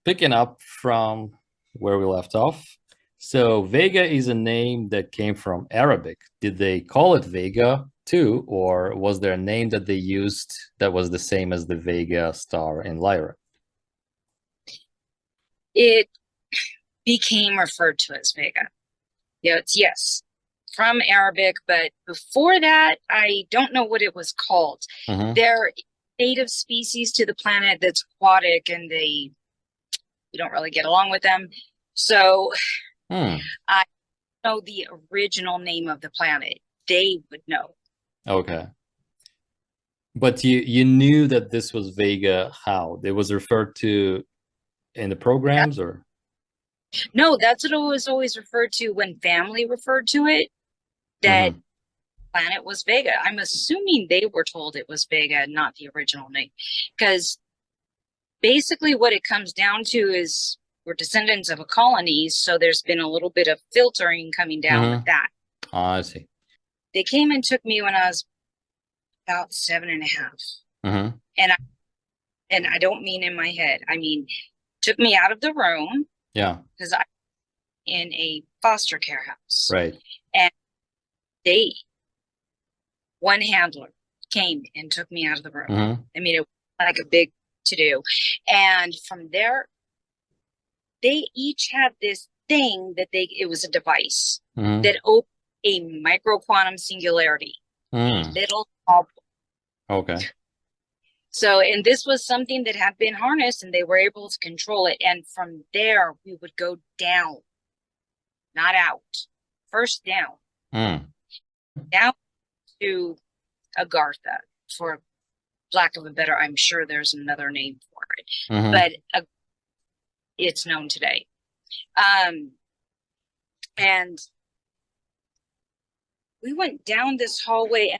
picking up from where we left off. So Vega is a name that came from Arabic. Did they call it Vega too, or was there a name that they used that was the same as the Vega star in Lyra? It became referred to as Vega. It's yes, from Arabic, but before that, I don't know what it was called. Mm-hmm. They're native species to the planet that's aquatic, and we don't really get along with them. So Hmm. I know the original name of the planet. They would know. Okay. But you knew that this was Vega, how? It was referred to in the That, programs, or? no, that's what it was always referred to when family referred to it. That Mm-hmm. planet was Vega. I'm assuming they were told it was Vega, not the original name, because basically what it comes down to is we're descendants of a colony, so there's been a little bit of filtering coming down with Mm-hmm. that. I see. They came and took me when I was about 7.5, Mm-hmm. and I don't mean in my head. I mean took me out of the room Yeah, because I in a foster care house, right. and they one handler came and took me out of the room. Mm-hmm. I mean, it was like a big to do, and from there they each had this thing that it was a device Mm-hmm. that opened a micro quantum singularity, a Mm. little small. Okay. So, and this was something that had been harnessed and they were able to control it. And from there, we would go down, not out. First Mm. down to Agartha, for lack of a better, I'm sure there's another name for it, Mm-hmm. but it's known today. Um, and we went down this hallway and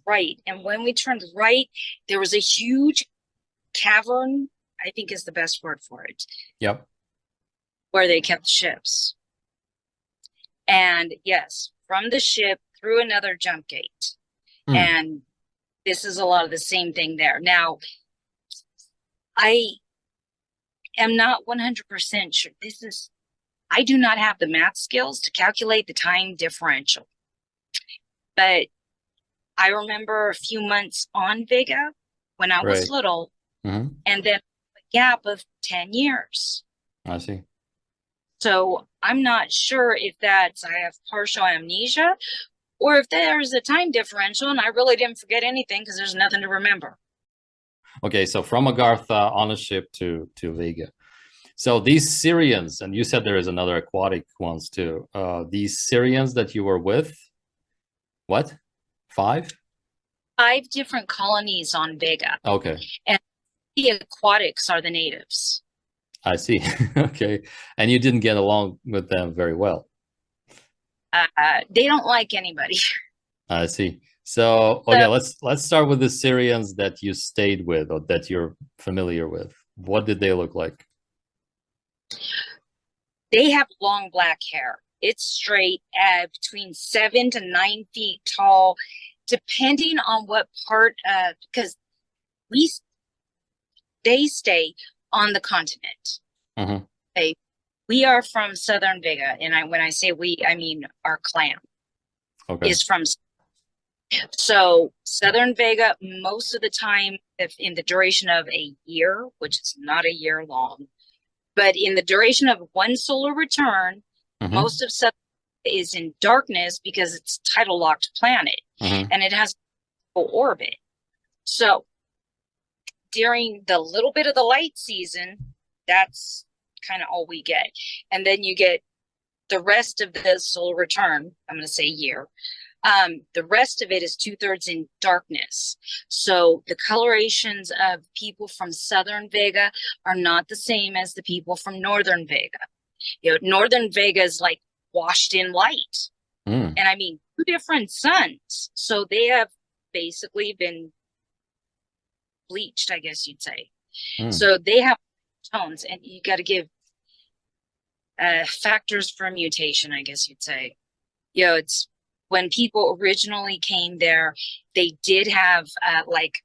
right. And when we turned right, there was a huge cavern, I think is the best word for it, Yep. where they kept ships. And yes, from the ship through another jump gate. Mm. And this is a lot of the same thing there. Now, I am not 100% sure. I do not have the math skills to calculate the time differential. But I remember a few months on Vega when I was Right. little, Mm-hmm. and then a gap of 10 years. I see. So I'm not sure if that's I have partial amnesia or if there's a time differential and I really didn't forget anything because there's nothing to remember. Okay, so from Agartha on a ship to Vega. So these Syrians, and you said there is another aquatic ones too. These Syrians that you were with, what? Five? 5 different colonies on Vega, Okay, and the aquatics are the natives. I see. Okay, and you didn't get along with them very well. They don't like anybody. I see. So So okay, let's start with the Syrians that you stayed with or that you're familiar with. What did they look like? they have long black hair. It's straight, between 7 to 9 feet tall, depending on what part of because we they stay on the continent. Mm-hmm. They we are from Southern Vega, and when I say we, I mean our clan Okay. is from. So Southern Vega, most of the time, if in the duration of a year, which is not a year long, but in the duration of one solar return, Mm-hmm. most of Southern Vega is in darkness because it's tidal locked planet, Mm-hmm. and it has a orbit. So during the little bit of the light season, that's kind of all we get, and then you get the rest of the solar return. I'm going to say year. The rest of it is 2/3 in darkness. So the colorations of people from Southern Vega are not the same as the people from Northern Vega. Northern Vega is like washed in light. Mm. And I mean, 2 different suns. So they have basically been bleached, I guess you'd say. Mm. So they have tones, and you got to give factors for mutation, I guess you'd say. It's when people originally came there, they did have like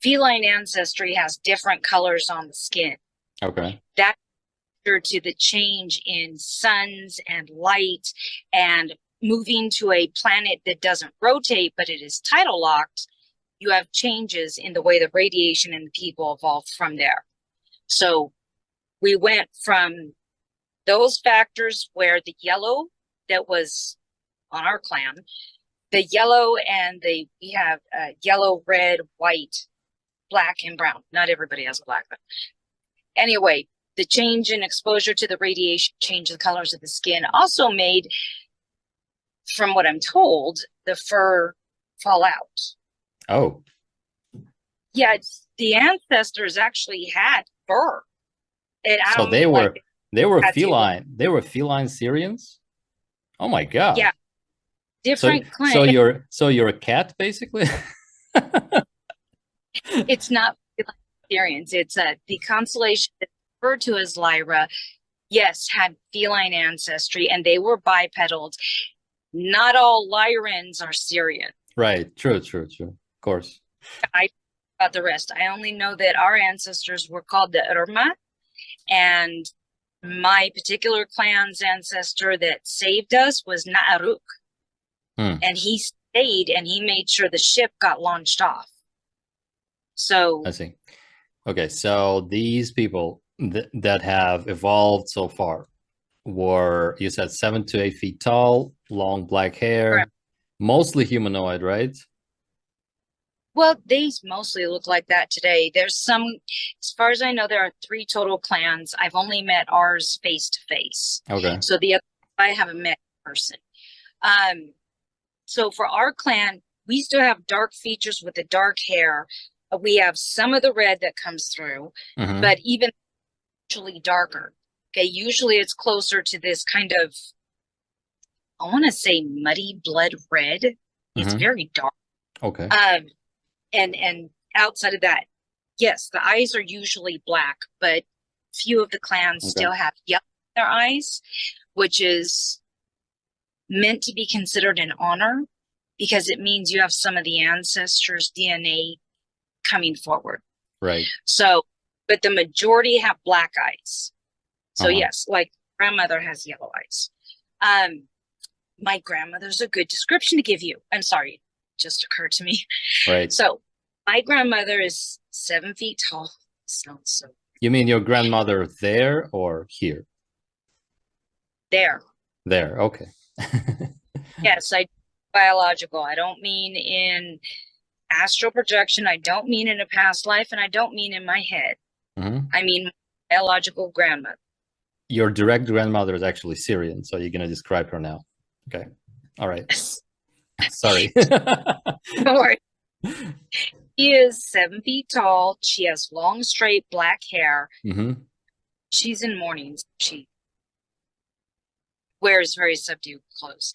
feline ancestry has different colors on the skin. Okay. That's due to the change in suns and light and moving to a planet that doesn't rotate, but it is tidal locked. You have changes in the way the radiation and the people evolved from there. So we went from those factors where the yellow that was on our clan, the yellow and we have yellow, red, white, black, and brown. Not everybody has a black, but anyway, the change in exposure to the radiation, change the colors of the skin, also made, from what I'm told, the fur fall out. Oh. Yeah, the ancestors actually had fur. And I So don't mean like they were had to, feline. They were feline Syrians? Oh my God. yeah, different So clan. you're a cat basically? It's not experience. It's the constellation that's referred to as Lyra. Yes, had feline ancestry, and they were bipedal. Not all Lyrans are Syrian. Right. True. Of course. I about the rest. I only know that our ancestors were called the Urma, and my particular clan's ancestor that saved us was Na'aruk. And he stayed and he made sure the ship got launched off. So I see. Okay, so these people that have evolved so far were, you said, 7 to 8 feet tall, long black hair, correct. mostly humanoid, right? Well, they mostly look like that today. There's some, as far as I know, there are 3 total clans. I've only met ours face to face. Okay. So the other, I haven't met in person. So for our clan, we still have dark features with the dark hair. We have some of the red that comes through, but even actually darker. Okay, usually it's closer to this kind of, I want to say muddy blood red. It's very dark. Okay. And outside of that, yes, the eyes are usually black, but few of the clans still have yellow in their eyes, which is meant to be considered an honor because it means you have some of the ancestors' DNA coming forward. Right. So, but the majority have black eyes. So yes, like grandmother has yellow eyes. My grandmother's a good description to give you. I'm sorry, it just occurred to me. Right. So my grandmother is 7 feet tall. Sounds so. You mean your grandmother there or here? There. There. Okay. Yes, I biological. I don't mean in astral projection. I don't mean in a past life, and I don't mean in my head. I mean biological grandmother. Your direct grandmother is actually Syrian, so you're gonna describe her now. Okay. All right. Sorry. Don't worry. She is 7 feet tall. She has long, straight black hair. She's in mourning. She wears very subdued clothes.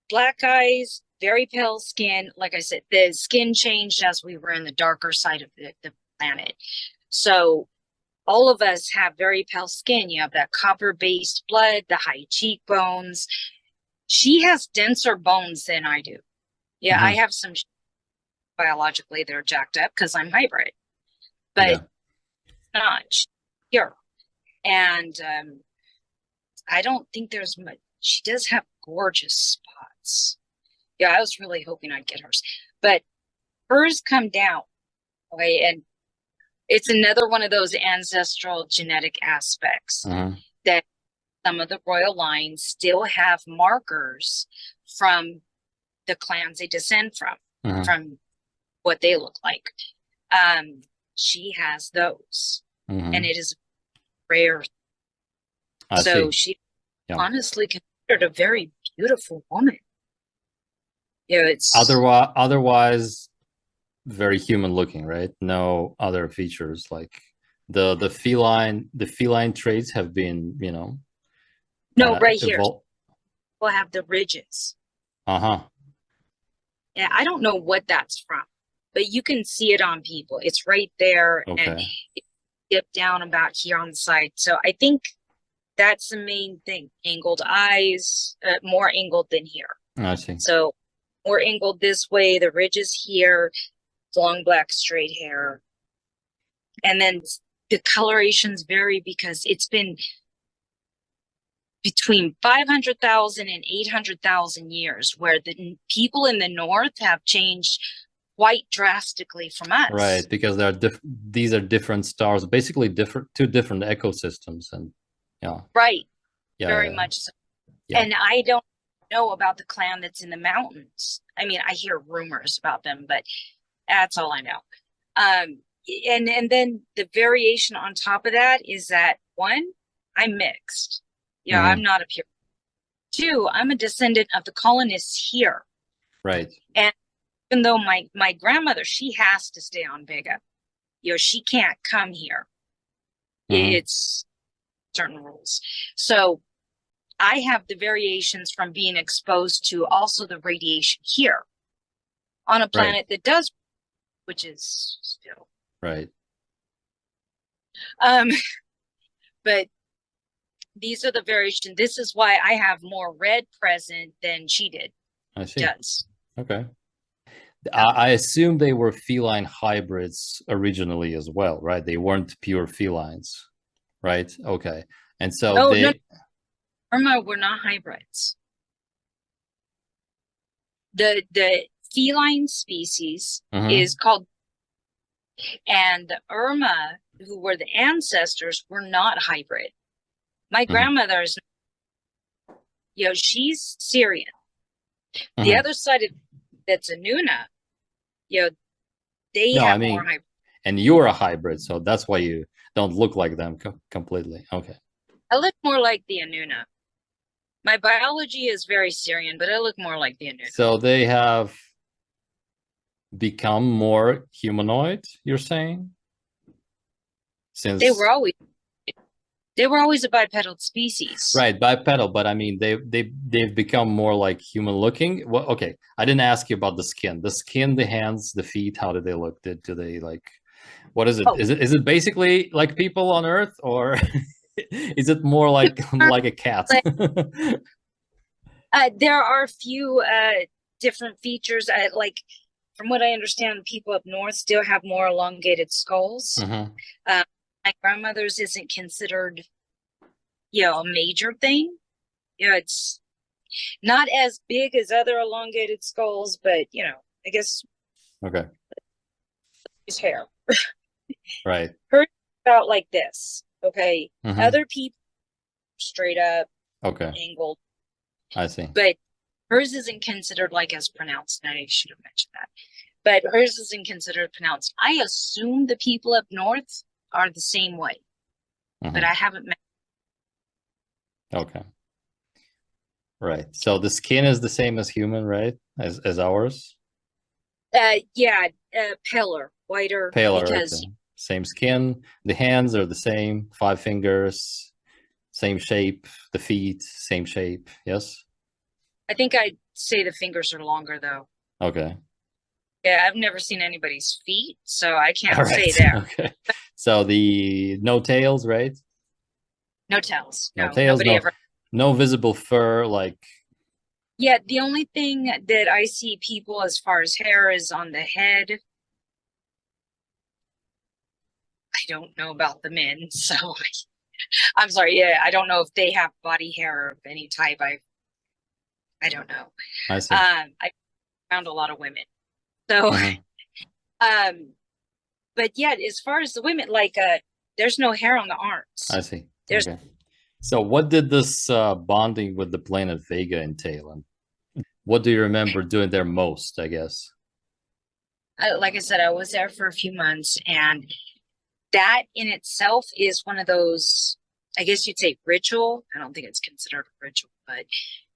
Black eyes, very pale skin. Like I said, the skin changed as we were in the darker side of the planet. So all of us have very pale skin. You have that copper-based blood, the high cheekbones. She has denser bones than I do. Yeah, I have some biologically they're jacked up because I'm hybrid, but not here. And I don't think there's much. She does have gorgeous spots. Yeah, I was really hoping I'd get hers, but hers come down. Okay, and it's another one of those ancestral genetic aspects that some of the royal lines still have markers from the clans they descend from what they look like. She has those, and it is rare. So she honestly considered a very beautiful woman. Yeah, it's otherwise very human looking, right? No other features like the feline traits have been, no, right here we'll have the ridges. Yeah, I don't know what that's from, but you can see it on people. It's right there, and it dipped down about here on the side. So I think that's the main thing. Angled eyes, more angled than here. I see. So more angled this way, the ridges here, long black straight hair. And then the colorations vary because it's been between 500,000 and 800,000 years where the people in the north have changed quite drastically from us. Right, because these are different stars, basically two different ecosystems, and yeah. Right. Yeah, very yeah. much so. Yeah. And I don't know about the clan that's in the mountains. I mean, I hear rumors about them, but that's all I know. And then the variation on top of that is that, one, I'm mixed. Yeah, Mhm. I'm not a pure. Two, I'm a descendant of the colonists here. Right. And even though my grandmother, she has to stay on Vega. You know, she can't come here. Mhm. It's certain rules. So I have the variations from being exposed to also the radiation here on a planet that does, which is still. Right. But these are the variation. This is why I have more red present than she did. I see. Does. Okay. I assume they were feline hybrids originally as well, right? They weren't pure felines, right? Okay. And so No, Irma were not hybrids. The feline species is called, and the Irma, who were the ancestors, were not hybrid. My grandmother's, you know, she's Syrian. The other side of that's Anuna, you know, they have more hybrid. And you're a hybrid, so that's why you don't look like them completely. Okay. I look more like the Anuna. My biology is very Syrian, but I look more like the Anuna. So they have become more humanoid, you're saying? Since they were always a bipedal species. Right, bipedal, but I mean they've become more like human looking. Well, okay, I didn't ask you about the skin. The skin, the hands, the feet, how do they look? Do they like, what is it? Is it basically like people on Earth, or is it more like like a cat? There are a few different features. Like, from what I understand, people up north still have more elongated skulls. My grandmother's isn't considered, you know, a major thing. You know, it's not as big as other elongated skulls, but you know, I guess. Okay. His hair. Right. Hers about like this. Okay. Other people straight up. Okay. Angled. I see. But hers isn't considered like as pronounced. I should have mentioned that. But hers isn't considered pronounced. I assume the people up north are the same way, but I haven't met. Okay. Right. So the skin is the same as human, right? As ours? Yeah, paler, whiter. Paler, because right? Same skin. The hands are the same, 5 fingers, same shape. The feet, same shape. Yes. I think I'd say the fingers are longer though. Okay. Yeah, I've never seen anybody's feet, so I can't say that. Okay. So no tails, right? No tails. No tails. No visible fur, like. Yeah, the only thing that I see people as far as hair is on the head. I don't know about the men, so I'm sorry. Yeah, I don't know if they have body hair of any type. I don't know. I see. I found a lot of women, so but yeah, as far as the women, like there's no hair on the arms. I see. Okay. So what did this bonding with the planet Vega entail, and what do you remember doing there most, I guess? Like I said, I was there for a few months, and that in itself is one of those, I guess you'd say, ritual. I don't think it's considered a ritual, but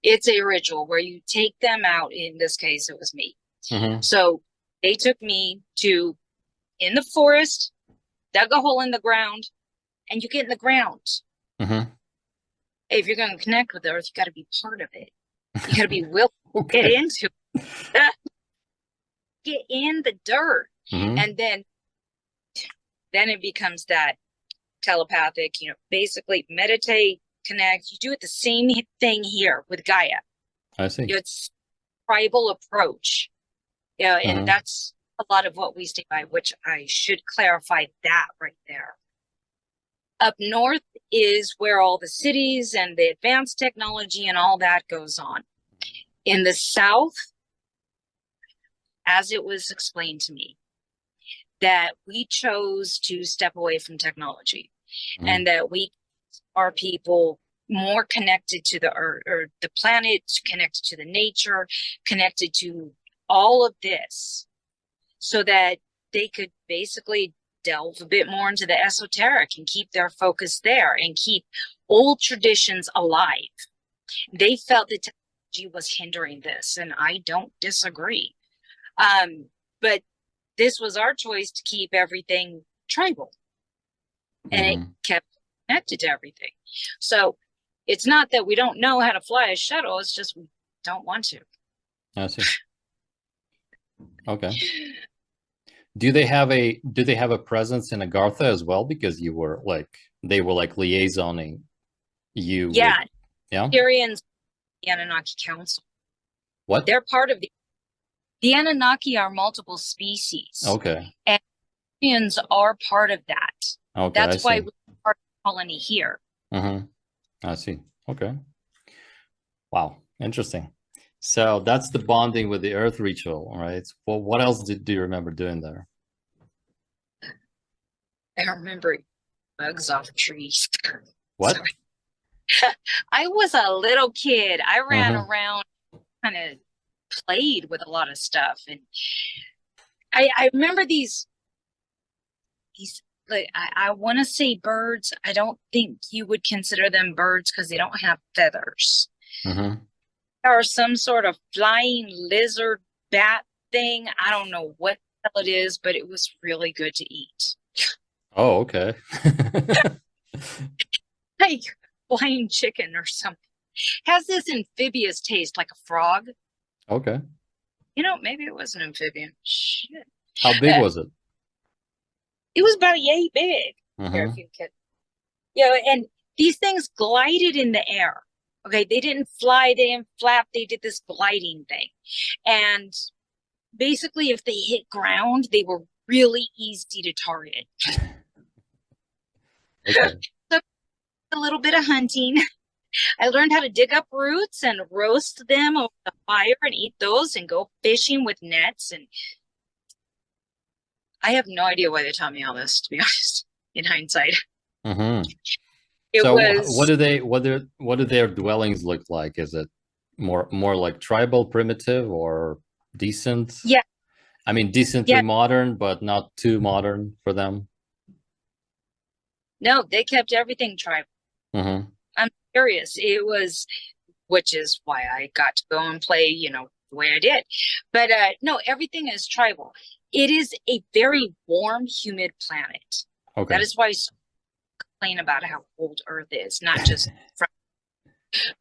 it's a ritual where you take them out. In this case, it was me. So they took me to, in the forest, dug a hole in the ground, and you get in the ground. If you're going to connect with the earth, you got to be part of it. You got to be willing to get into it. Get in the dirt. And then it becomes that telepathic, you know, basically meditate, connect. You do it the same thing here with Gaia. I see. You know, it's tribal approach. Yeah, and that's a lot of what we stay by, which I should clarify that right there. Up north is where all the cities and the advanced technology and all that goes on. In the south, as it was explained to me, that we chose to step away from technology and that we are people more connected to the earth or the planet, connected to the nature, connected to all of this, so that they could basically delve a bit more into the esoteric and keep their focus there and keep old traditions alive. They felt that technology was hindering this, and I don't disagree. But this was our choice to keep everything tribal, and it kept connected to everything. So it's not that we don't know how to fly a shuttle, it's just we don't want to. I see. Okay. Do they have a presence in Agartha as well? Because they were like liaisoning you. Yeah. With, yeah. Syrians, the Anunnaki Council. What? They're part of the Anunnaki are multiple species. Okay. And Syrians are part of that. Okay. That's why we're part of the colony here. I see. Okay. Wow. Interesting. So that's the bonding with the Earth ritual, right? Well, what else do you remember doing there? I remember bugs off trees. What? I was a little kid. I ran around, kind of played with a lot of stuff, and I remember these. Like, I want to say birds. I don't think you would consider them birds because they don't have feathers. Or some sort of flying lizard bat thing. I don't know what the hell it is, but it was really good to eat. Oh, okay. Like flying chicken or something. Has this amphibious taste like a frog. Okay. You know, maybe it was an amphibian. Shit. How big was it? It was about yay big. Here, if you could. Yeah, and these things glided in the air. Okay, they didn't fly, they didn't flap, they did this gliding thing. And basically, if they hit ground, they were really easy to target. Okay. So a little bit of hunting. I learned how to dig up roots and roast them over the fire and eat those and go fishing with nets. And I have no idea why they taught me all this, to be honest, in hindsight. What do their dwellings look like? Is it more like tribal, primitive, or decent? Yeah. I mean, decently modern, but not too modern for them. No, they kept everything tribal. I'm serious. It was, which is why I got to go and play, the way I did. But no, everything is tribal. It is a very warm, humid planet. Okay. That is why I complain about how cold Earth is, not just from,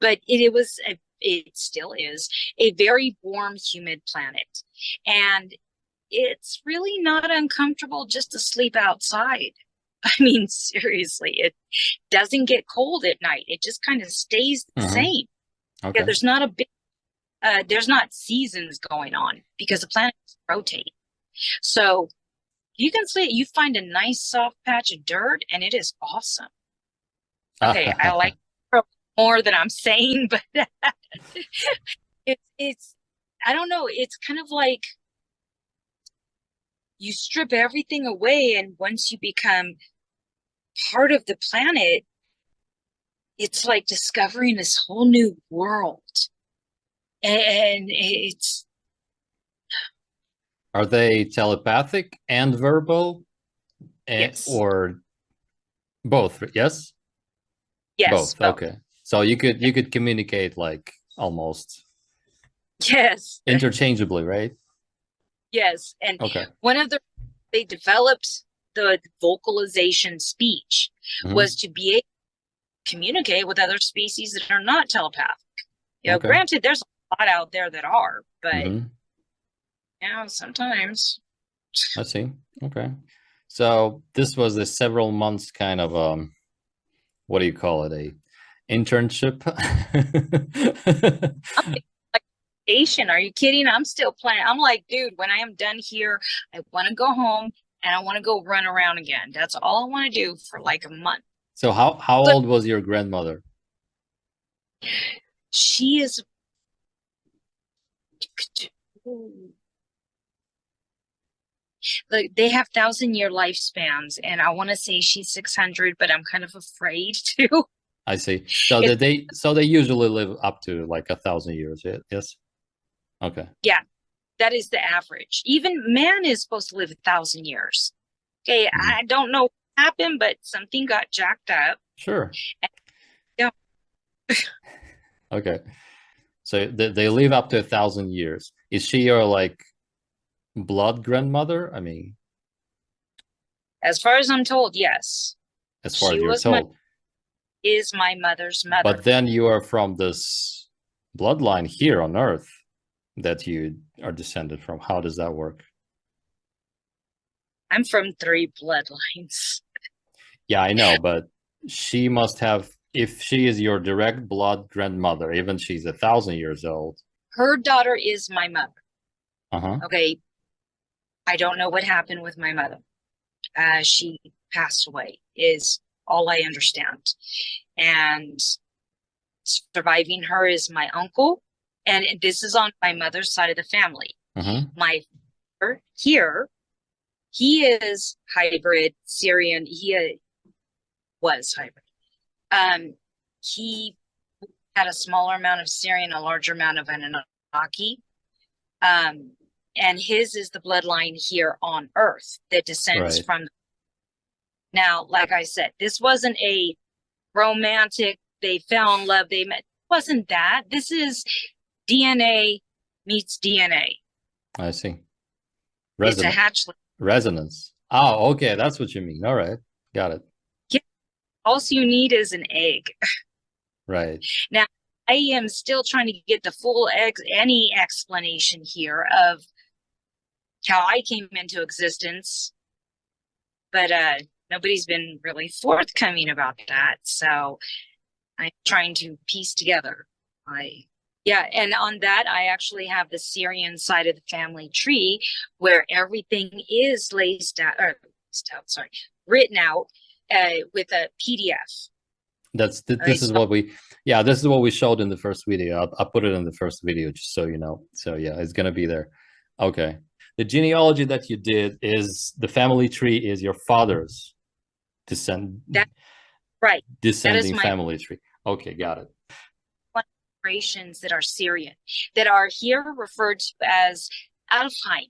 but it still is a very warm, humid planet. And it's really not uncomfortable just to sleep outside. I mean, seriously, it doesn't get cold at night. It just kind of stays the same. Okay. Yeah, there's not a big, there's not seasons going on because the planets rotate. So you can sleep, you find a nice soft patch of dirt and it is awesome. Okay, I like more than I'm saying, but it's I don't know, it's kind of like you strip everything away, and once you become part of the planet, it's like discovering this whole new world. And it's... Are they telepathic and verbal? Yes. Or both? Yes? Yes. Both. Okay. So you could communicate like almost interchangeably, right? Yes. And okay. They developed the vocalization speech was to be able to communicate with other species that are not telepathic. Granted, there's a lot out there that are, but sometimes. I see. Okay. So this was a several months kind of what do you call it? A internship? Asian, are you kidding? I'm still playing. I'm like, dude, when I am done here, I want to go home and I want to go run around again. That's all I want to do for like a month. So how But old was your grandmother? she is, like, they have 1,000-year lifespans, and I want to say she's 600, but I'm kind of afraid to. I see. So they usually live up to like 1,000 years. Yes. Okay. Yeah, that is the average. Even man is supposed to live 1,000 years. Okay, I don't know what happened, but something got jacked up. Sure. Yeah. Okay. So they live up to 1,000 years. Is she your like blood grandmother? I mean, As far as I'm told, yes. as far She as you're was my told. is my mother's mother. But then you are from this bloodline here on Earth that you are descended from. How does that work? I'm from 3 bloodlines. Yeah, I know, but she must have, if she is your direct blood grandmother, even she's 1,000 years old. Her daughter is my mother. Uh-huh. Okay, I don't know what happened with my mother. She passed away, is all I understand. And surviving her is my uncle, and this is on my mother's side of the family. My father here, he is hybrid Syrian. He was hybrid. He had a smaller amount of Syrian, a larger amount of Anunnaki. And his is the bloodline here on Earth that descends Right. from. Now, like I said, this wasn't a romantic, they fell in love, they met. It wasn't that. This is DNA meets DNA. I see. It's a hatchling. Resonance. Oh, okay. That's what you mean. All right. Got it. Yeah, all you need is an egg. Right. Now, I am still trying to get the full any explanation here of how I came into existence, but nobody's been really forthcoming about that. So I'm trying to piece together. And on that, I actually have the Syrian side of the family tree where everything is written out with a PDF. This is what we showed in the first video. I'll put it in the first video just so you know. So yeah, it's gonna be there. Okay. The genealogy that you did is the family tree is your father's descending family tree. Okay, got it. Generations that are Syrian, that are here referred to as Alfheim.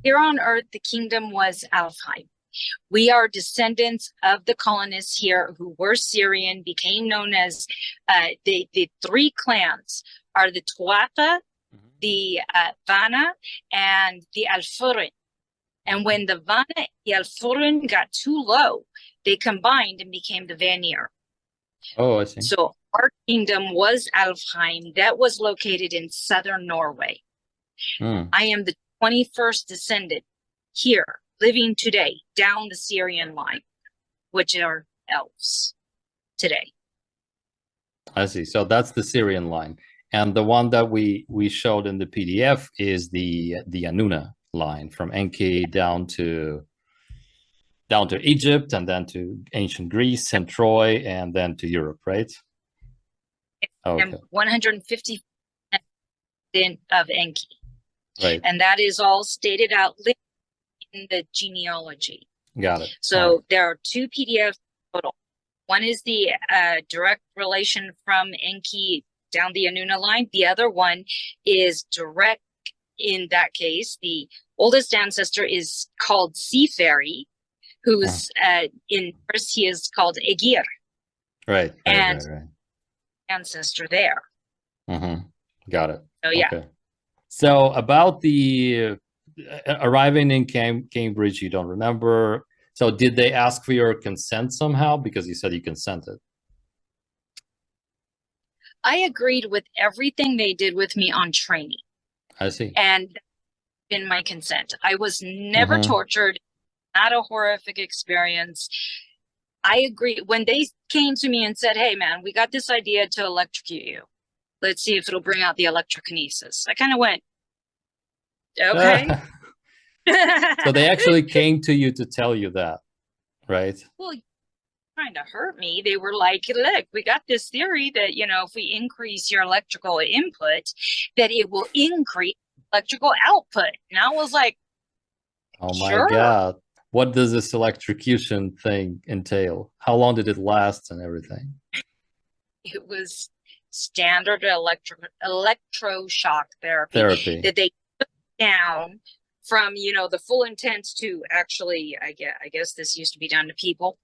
Here on Earth, the kingdom was Alfheim. We are descendants of the colonists here who were Syrian, became known as the 3 clans are the Tuatha, the Vanna, and the Alfurin. And when the Vanna and the Alfurin got too low, they combined and became the Vanir. Oh, I see. So our kingdom was Alfheim, that was located in southern Norway. I am the 21st descendant here, living today, down the Syrian line, which are elves today. I see. So that's the Syrian line. And the one that we showed in the PDF is the Anuna line from Nin-Ki down to Egypt, and then to ancient Greece and Troy, and then to Europe, right? Okay. And 150 of Nin-Ki. Right. And that is all stated out in the genealogy. Got it. So there are 2 PDFs total. One is the direct relation from Nin-Ki down the Anuna line. The other one is direct. In that case, the oldest ancestor is called Sea Fairy, who's in first he is called Egir. Right. And ancestor there. Got it. So yeah. Okay. So about the arriving in Cambridge, you don't remember. So did they ask for your consent somehow? Because you said you consented. I agreed with everything they did with me on training. I see. And in my consent, I was never tortured, not a horrific experience. I agree. When they came to me and said, hey, man, we got this idea to electrocute you. Let's see if it'll bring out the electrokinesis. I kind of went, okay. So they actually came to you to tell you that, right? Well, trying to hurt me. They were like, look, we got this theory that, if we increase your electrical input, that it will increase electrical output. And I was like, Oh my sure. God. What does this electrocution thing entail? How long did it last and everything? It was standard electroshock therapy that they took down from, the full intense to actually, I guess this used to be done to people.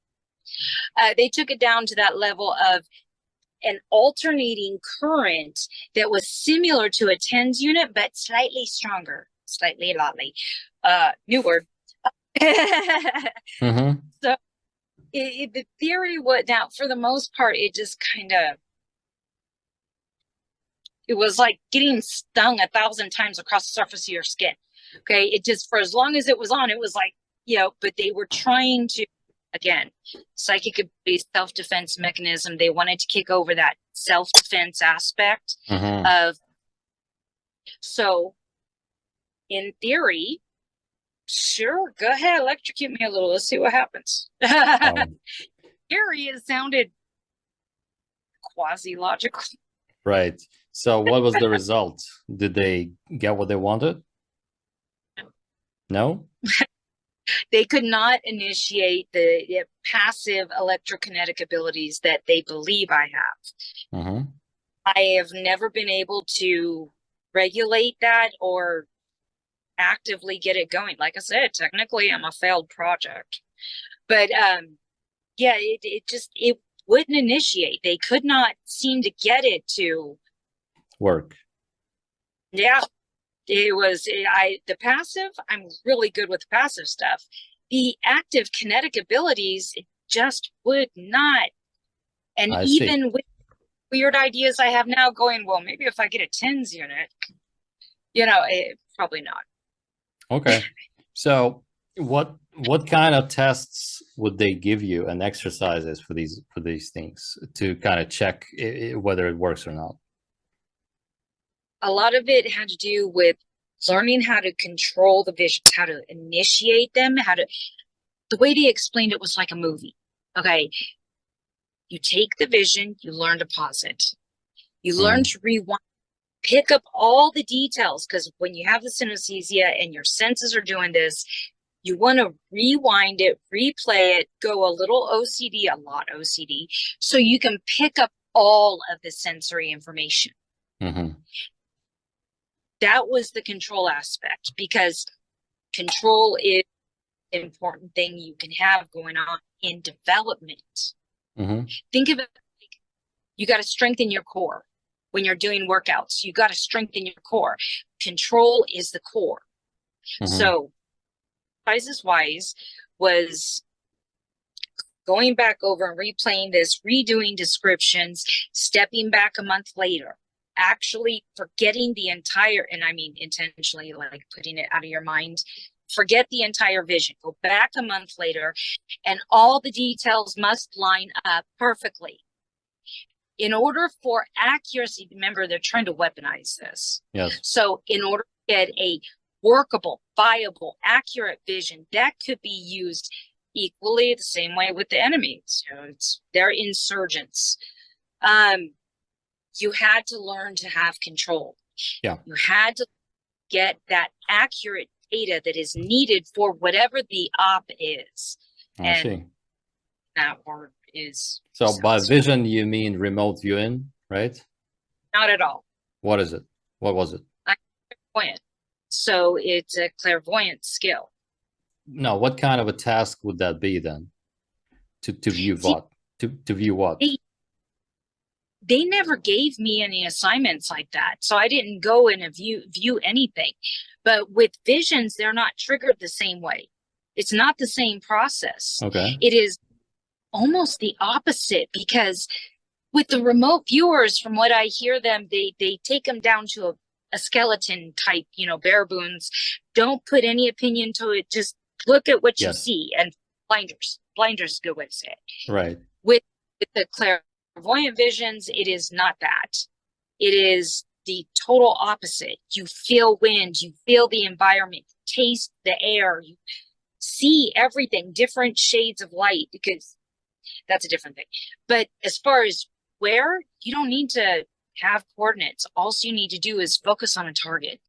They took it down to that level of an alternating current that was similar to a TENS unit, but slightly stronger, slightly new word. Mm-hmm. So the theory was, now for the most part, it just it was like getting stung 1,000 times across the surface of your skin. Okay. It just, for as long as it was on, it was like, but they were trying to, again, psychic ability, self-defense mechanism. They wanted to kick over that self-defense aspect of, so in theory, sure, go ahead, electrocute me a little. Let's see what happens. Theory, it sounded quasi-logical. Right. So what was the result? Did they get what they wanted? No? They could not initiate the passive electrokinetic abilities that they believe I have. I have never been able to regulate that or actively get it going. Like I said, technically I'm a failed project. But yeah, it wouldn't initiate. They could not seem to get it to work. Yeah. It was, the passive, I'm really good with the passive stuff. The active kinetic abilities, it just would not. And even with weird ideas I have now going, well, maybe if I get a TENS unit, probably not. Okay. So what kind of tests would they give you and exercises for these things to kind of check whether it works or not? A lot of it had to do with learning how to control the visions, how to initiate them, the way they explained it was like a movie. Okay. You take the vision, you learn to pause it. You learn to rewind, pick up all the details, because when you have the synesthesia and your senses are doing this, you want to rewind it, replay it, go a little OCD, a lot OCD, so you can pick up all of the sensory information. That was the control aspect, because control is an important thing you can have going on in development. Think of it like you got to strengthen your core when you're doing workouts. You got to strengthen your core. Control is the core. So Wise was going back over and replaying this, redoing descriptions, stepping back a month later, actually forgetting the entire, and I mean intentionally, like putting it out of your mind, forget the entire vision, go back a month later, and all the details must line up perfectly. In order for accuracy, remember, they're trying to weaponize this. Yes. So in order to get a workable, viable, accurate vision that could be used equally the same way with the enemies, they're insurgents. You had to learn to have control. Yeah. You had to get that accurate data that is needed for whatever the op is. I see. That word is. So by vision, you mean remote viewing, right? Not at all. What is it? What was it? Clairvoyant. So it's a clairvoyant skill. No, what kind of a task would that be then? To view what? To view what? They never gave me any assignments like that. So I didn't go in and view anything. But with visions, they're not triggered the same way. It's not the same process. Okay. It is almost the opposite, because with the remote viewers, from what I hear them, they take them down to a skeleton type, bare bones. Don't put any opinion to it. Just look at what you see, and blinders is a good way to say it. Right. With the clairvoyant visions, it is not that. It is the total opposite. You feel wind, you feel the environment, taste the air, you see everything, different shades of light, because that's a different thing. But as far as where, you don't need to have coordinates. All you need to do is focus on a target.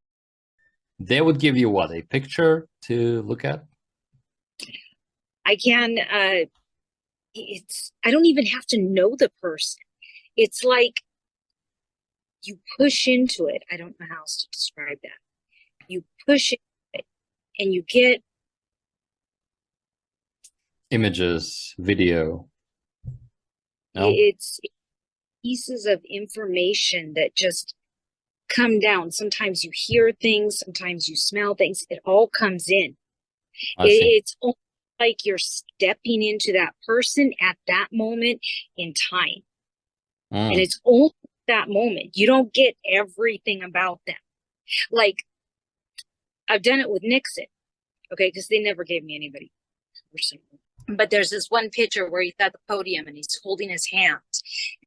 They would give you what, a picture to look at? I can, I don't even have to know the person. It's like you push into it. I don't know how else to describe that. You push it and you get Images, video. No? It's pieces of information that just come down. Sometimes you hear things, sometimes you smell things. It all comes in. It's almost like you're stepping into that person at that moment in time. And it's only that moment. You don't get everything about them. Like, I've done it with Nixon, okay, because they never gave me anybody personally. But there's this one picture where he's at the podium and he's holding his hand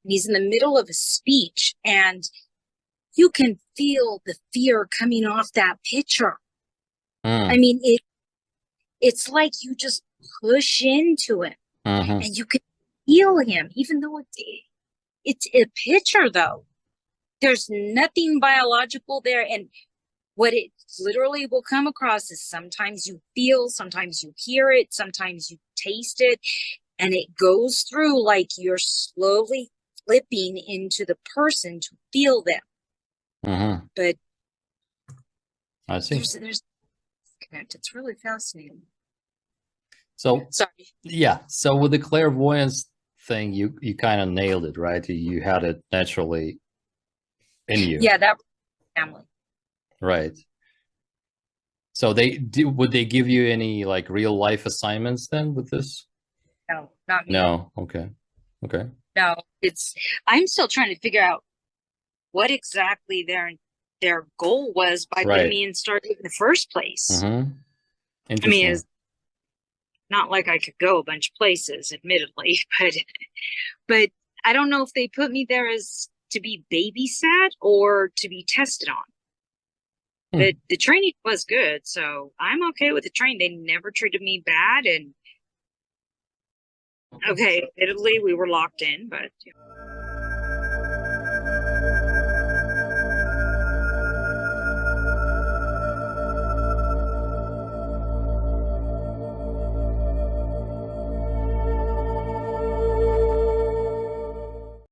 and he's in the middle of a speech, and you can feel the fear coming off that picture. I mean, it's like you just push into him and you can feel him, even though it's a picture, though. There's nothing biological there. And what it literally will come across is sometimes you feel, sometimes you hear it, sometimes you taste it, and it goes through like you're slowly flipping into the person to feel them. But I see. There's connect. It's really fascinating. So sorry. Yeah. So with the clairvoyance thing, you kind of nailed it, right? You had it naturally in you. Yeah, that family. Right. So would they give you any like real life assignments then with this? No, not me. No. Okay. Okay. No, I'm still trying to figure out what exactly their goal was by putting me in Stargate in the first place. I mean, it's not like I could go a bunch of places, admittedly, but I don't know if they put me there as to be babysat or to be tested on. But the training was good, so I'm okay with the training. They never treated me bad, and okay, admittedly, we were locked in, but